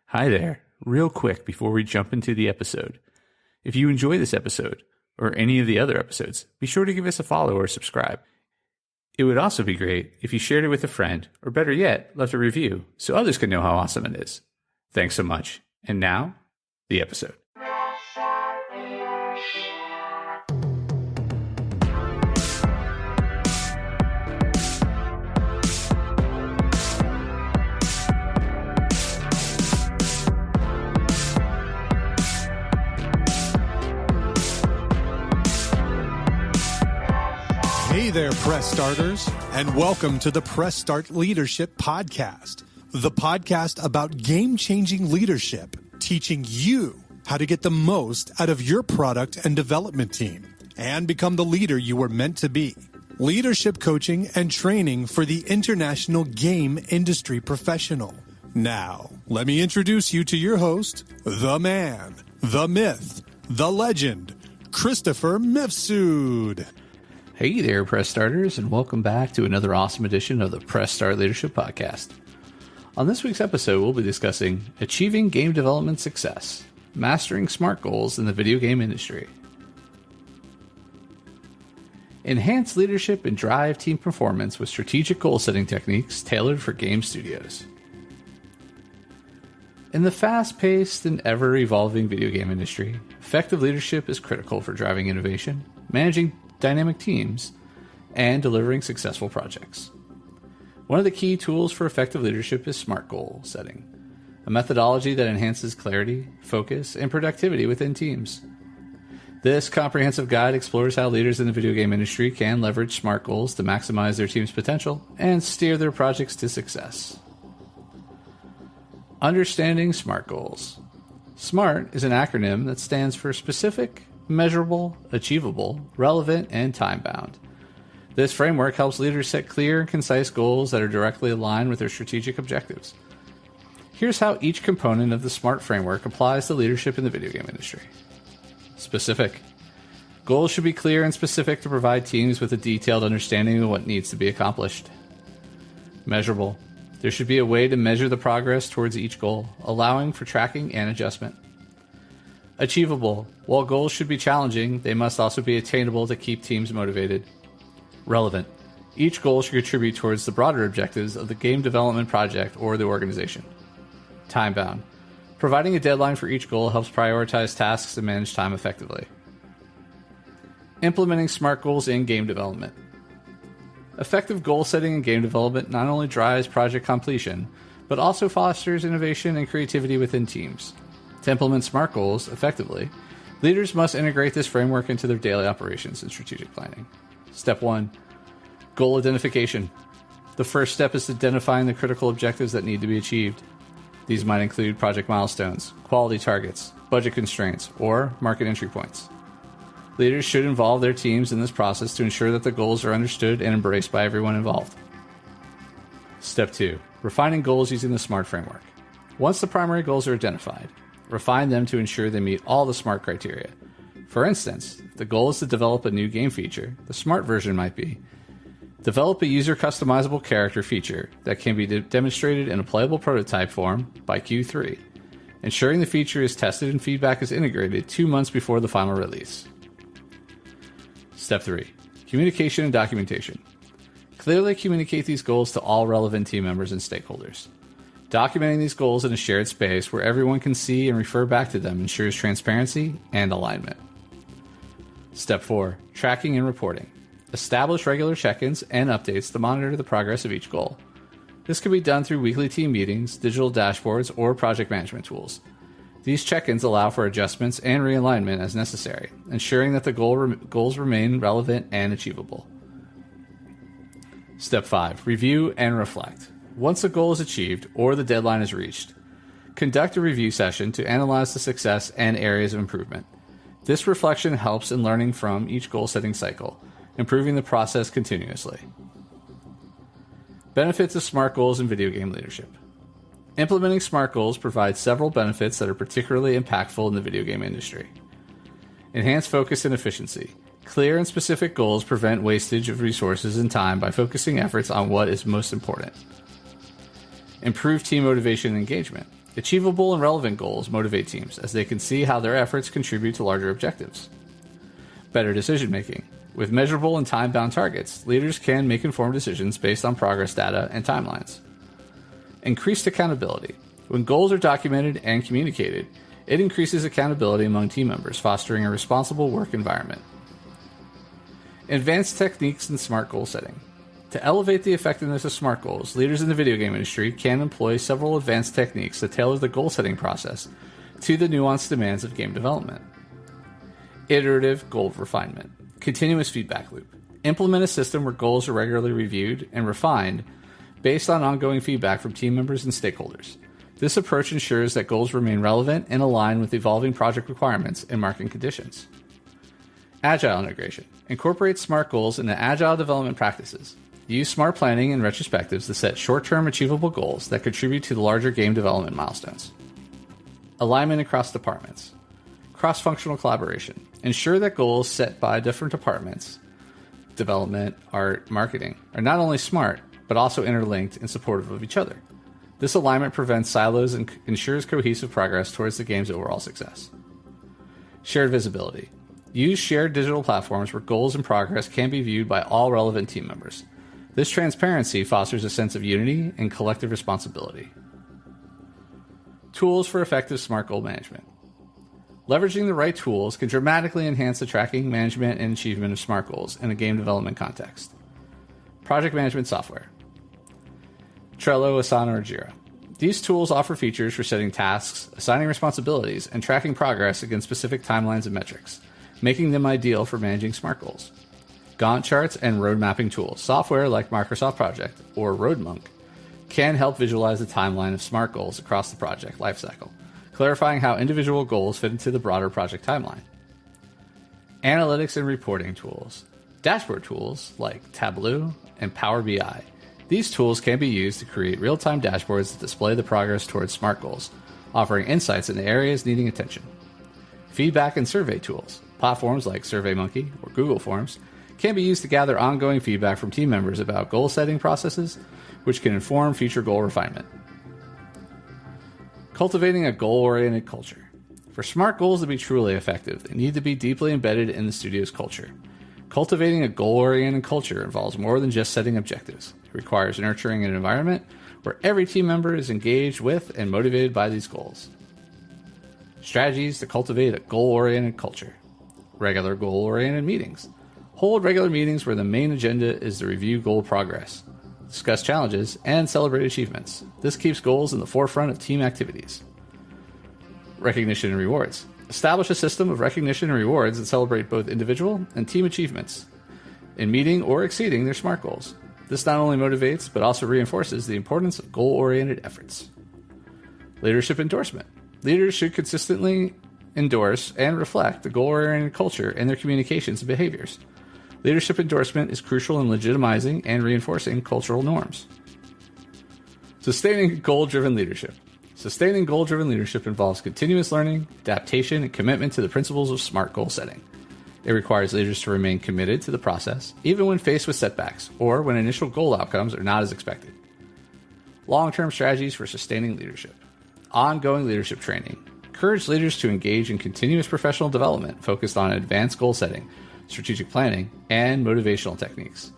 Hi there. Real quick before we jump into the episode. If you enjoy this episode, or any of the other episodes, be sure to give us a follow or subscribe. It would also be great if you shared it with a friend, or better yet, left a review so others can know how awesome it is. Thanks so much. And now, the episode. Hey there, Press Starters, and welcome to the Press Start Leadership Podcast, the podcast about game-changing leadership, teaching you how to get the most out of your product and development team and become the leader you were meant to be. Leadership coaching and training for the international game industry professional. Now, let me introduce you to your host, the man, the myth, the legend, Christopher Mifsud. Hey there, Press Starters, and welcome back to another awesome edition of the Press Start Leadership Podcast. On this week's episode, we'll be discussing achieving game development success, mastering SMART goals in the video game industry. Enhance leadership and drive team performance with strategic goal-setting techniques tailored for game studios. In the fast-paced and ever-evolving video game industry, effective leadership is critical for driving innovation, managing dynamic teams, and delivering successful projects. One of the key tools for effective leadership is SMART goal setting, a methodology that enhances clarity, focus, and productivity within teams. This comprehensive guide explores how leaders in the video game industry can leverage SMART goals to maximize their team's potential and steer their projects to success. Understanding SMART goals. SMART is an acronym that stands for specific, measurable, achievable, relevant, and time-bound. This framework helps leaders set clear and concise goals that are directly aligned with their strategic objectives. Here's how each component of the SMART framework applies to leadership in the video game industry. Specific. Goals should be clear and specific to provide teams with a detailed understanding of what needs to be accomplished. Measurable. There should be a way to measure the progress towards each goal, allowing for tracking and adjustment. Achievable. While goals should be challenging, they must also be attainable to keep teams motivated. Relevant. Each goal should contribute towards the broader objectives of the game development project or the organization. Time-bound. Providing a deadline for each goal helps prioritize tasks and manage time effectively. Implementing SMART goals in game development. Effective goal setting in game development not only drives project completion, but also fosters innovation and creativity within teams. To implement SMART goals effectively, leaders must integrate this framework into their daily operations and strategic planning. Step 1. Goal identification. The first step is identifying the critical objectives that need to be achieved. These might include project milestones, quality targets, budget constraints, or market entry points. Leaders should involve their teams in this process to ensure that the goals are understood and embraced by everyone involved. Step 2. Refining goals using the SMART framework. Once the primary goals are identified, refine them to ensure they meet all the SMART criteria. For instance, if the goal is to develop a new game feature, the SMART version might be: develop a user customizable character feature that can be demonstrated in a playable prototype form by Q3, ensuring the feature is tested and feedback is integrated 2 months before the final release. Step 3. Communication and documentation. Clearly communicate these goals to all relevant team members and stakeholders. Documenting these goals in a shared space where everyone can see and refer back to them ensures transparency and alignment. Step 4. Tracking and reporting. Establish regular check-ins and updates to monitor the progress of each goal. This can be done through weekly team meetings, digital dashboards, or project management tools. These check-ins allow for adjustments and realignment as necessary, ensuring that the goals remain relevant and achievable. Step 5. Review and reflect. Once a goal is achieved or the deadline is reached, conduct a review session to analyze the success and areas of improvement. This reflection helps in learning from each goal-setting cycle, improving the process continuously. Benefits of SMART goals in video game leadership. Implementing SMART goals provides several benefits that are particularly impactful in the video game industry. Enhance focus and efficiency. Clear and specific goals prevent wastage of resources and time by focusing efforts on what is most important. Improve team motivation and engagement. Achievable and relevant goals motivate teams as they can see how their efforts contribute to larger objectives. Better decision making. With measurable and time-bound targets, leaders can make informed decisions based on progress data and timelines. Increased accountability. When goals are documented and communicated, it increases accountability among team members, fostering a responsible work environment. Advanced techniques in SMART goal setting. To elevate the effectiveness of SMART goals, leaders in the video game industry can employ several advanced techniques that tailor the goal-setting process to the nuanced demands of game development. Iterative goal refinement. Continuous feedback loop. Implement a system where goals are regularly reviewed and refined based on ongoing feedback from team members and stakeholders. This approach ensures that goals remain relevant and align with evolving project requirements and market conditions. Agile integration. Incorporate SMART goals into agile development practices. Use SMART planning and retrospectives to set short-term achievable goals that contribute to the larger game development milestones. Alignment across departments. Cross-functional collaboration. Ensure that goals set by different departments, development, art, marketing, are not only SMART, but also interlinked and supportive of each other. This alignment prevents silos and ensures cohesive progress towards the game's overall success. Shared visibility. Use shared digital platforms where goals and progress can be viewed by all relevant team members. This transparency fosters a sense of unity and collective responsibility. Tools for effective SMART goal management. Leveraging the right tools can dramatically enhance the tracking, management, and achievement of SMART goals in a game development context. Project management software. Trello, Asana, or Jira. These tools offer features for setting tasks, assigning responsibilities, and tracking progress against specific timelines and metrics, making them ideal for managing SMART goals. Gantt charts and road mapping tools. Software like Microsoft Project or RoadMonk can help visualize the timeline of SMART goals across the project lifecycle, clarifying how individual goals fit into the broader project timeline. Analytics and reporting tools. Dashboard tools like Tableau and Power BI. These tools can be used to create real-time dashboards that display the progress towards SMART goals, offering insights into areas needing attention. Feedback and survey tools. Platforms like SurveyMonkey or Google Forms can be used to gather ongoing feedback from team members about goal-setting processes, which can inform future goal refinement. Cultivating a goal-oriented culture. For SMART goals to be truly effective, they need to be deeply embedded in the studio's culture. Cultivating a goal-oriented culture involves more than just setting objectives. It requires nurturing an environment where every team member is engaged with and motivated by these goals. Strategies to cultivate a goal-oriented culture. Regular goal-oriented meetings. Hold regular meetings where the main agenda is to review goal progress, discuss challenges, and celebrate achievements. This keeps goals in the forefront of team activities. Recognition and rewards. Establish a system of recognition and rewards that celebrate both individual and team achievements in meeting or exceeding their SMART goals. This not only motivates, but also reinforces the importance of goal-oriented efforts. Leadership endorsement. Leaders should consistently endorse and reflect the goal-oriented culture in their communications and behaviors. Leadership endorsement is crucial in legitimizing and reinforcing cultural norms. Sustaining goal-driven leadership. Sustaining goal-driven leadership involves continuous learning, adaptation, and commitment to the principles of SMART goal setting. It requires leaders to remain committed to the process, even when faced with setbacks or when initial goal outcomes are not as expected. Long-term strategies for sustaining leadership. Ongoing leadership training. Encourage leaders to engage in continuous professional development focused on advanced goal setting, strategic planning, and motivational techniques.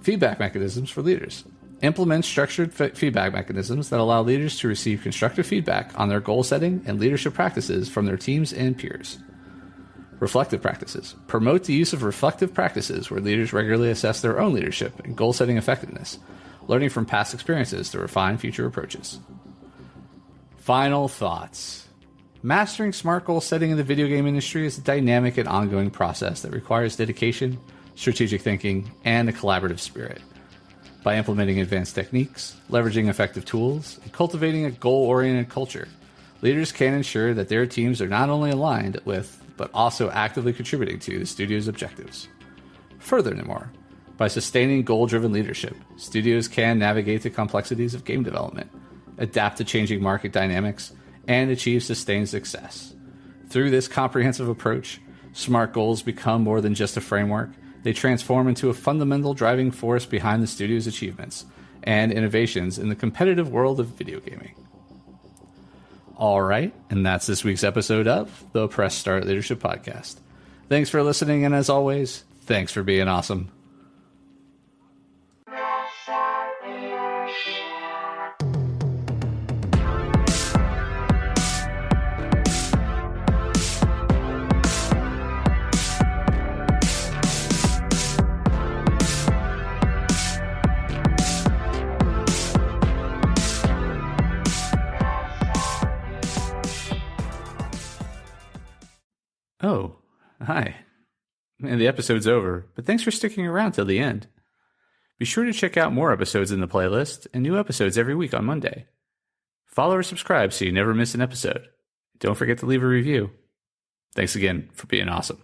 Feedback mechanisms for leaders. Implement structured feedback mechanisms that allow leaders to receive constructive feedback on their goal setting and leadership practices from their teams and peers. Reflective practices. Promote the use of reflective practices where leaders regularly assess their own leadership and goal setting effectiveness, learning from past experiences to refine future approaches. Final thoughts. Mastering SMART goal setting in the video game industry is a dynamic and ongoing process that requires dedication, strategic thinking, and a collaborative spirit. By implementing advanced techniques, leveraging effective tools, and cultivating a goal-oriented culture, leaders can ensure that their teams are not only aligned with, but also actively contributing to the studio's objectives. Furthermore, by sustaining goal-driven leadership, studios can navigate the complexities of game development, adapt to changing market dynamics, and achieve sustained success. Through this comprehensive approach, SMART goals become more than just a framework. They transform into a fundamental driving force behind the studio's achievements and innovations in the competitive world of video gaming. All right, and that's this week's episode of the Press Start Leadership Podcast. Thanks for listening, and as always, thanks for being awesome. Oh, hi. And the episode's over, but thanks for sticking around till the end. Be sure to check out more episodes in the playlist and new episodes every week on Monday. Follow or subscribe so you never miss an episode. Don't forget to leave a review. Thanks again for being awesome.